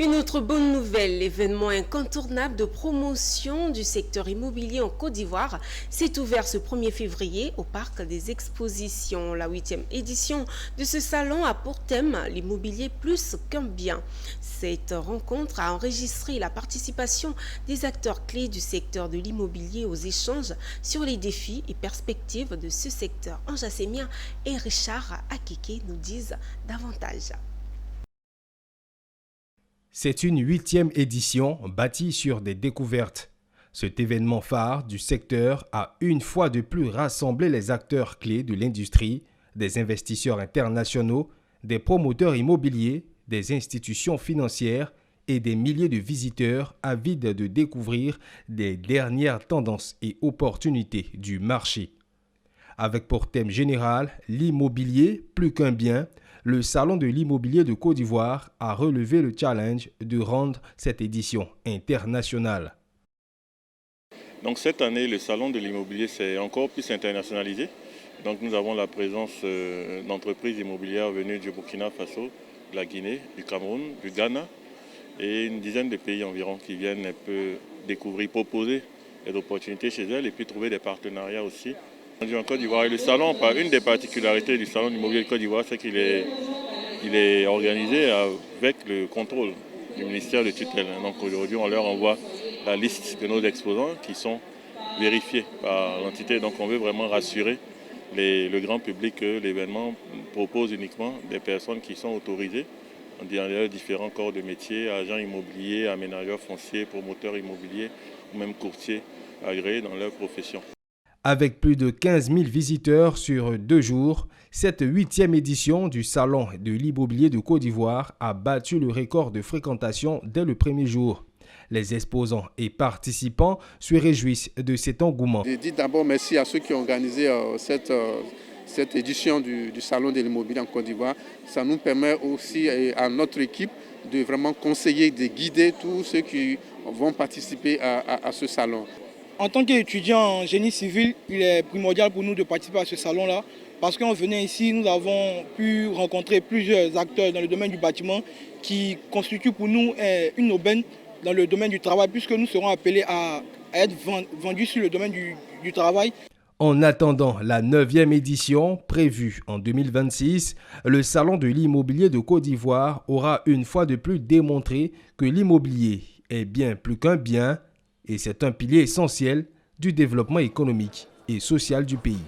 Une autre bonne nouvelle, l'événement incontournable de promotion du secteur immobilier en Côte d'Ivoire s'est ouvert ce 1er février au Parc des Expositions. La 8e édition de ce salon a pour thème l'immobilier plus qu'un bien. Cette rencontre a enregistré la participation des acteurs clés du secteur de l'immobilier aux échanges sur les défis et perspectives de ce secteur. Anja Semia et Richard Akeke nous disent davantage. C'est une 8e édition bâtie sur des découvertes. Cet événement phare du secteur a une fois de plus rassemblé les acteurs clés de l'industrie, des investisseurs internationaux, des promoteurs immobiliers, des institutions financières et des milliers de visiteurs avides de découvrir les dernières tendances et opportunités du marché. Avec pour thème général l'immobilier plus qu'un bien, le Salon de l'immobilier de Côte d'Ivoire a relevé le challenge de rendre cette édition internationale. Donc cette année, le Salon de l'immobilier s'est encore plus internationalisé. Donc nous avons la présence d'entreprises immobilières venues du Burkina Faso, de la Guinée, du Cameroun, du Ghana et une dizaine de pays environ qui viennent un peu découvrir, proposer des opportunités chez elles et puis trouver des partenariats aussi. En Côte d'Ivoire, le salon, une des particularités du salon de l'immobilier de Côte d'Ivoire, c'est qu'il est organisé avec le contrôle du ministère de tutelle. Donc aujourd'hui, on leur envoie la liste de nos exposants qui sont vérifiés par l'entité. Donc on veut vraiment rassurer le grand public que l'événement propose uniquement des personnes qui sont autorisées dans les différents corps de métier, agents immobiliers, aménageurs fonciers, promoteurs immobiliers ou même courtiers agréés dans leur profession. Avec plus de 15 000 visiteurs sur 2 jours, cette 8e édition du Salon de l'immobilier de Côte d'Ivoire a battu le record de fréquentation dès le premier jour. Les exposants et participants se réjouissent de cet engouement. Je dis d'abord merci à ceux qui ont organisé cette édition du Salon de l'immobilier en Côte d'Ivoire. Ça nous permet aussi à notre équipe de vraiment conseiller, de guider tous ceux qui vont participer à ce salon. En tant qu'étudiant en génie civil, il est primordial pour nous de participer à ce salon-là parce qu'en venant ici, nous avons pu rencontrer plusieurs acteurs dans le domaine du bâtiment qui constituent pour nous une aubaine dans le domaine du travail puisque nous serons appelés à être vendus sur le domaine du travail. En attendant la 9e édition prévue en 2026, le Salon de l'immobilier de Côte d'Ivoire aura une fois de plus démontré que l'immobilier est bien plus qu'un bien et c'est un pilier essentiel du développement économique et social du pays.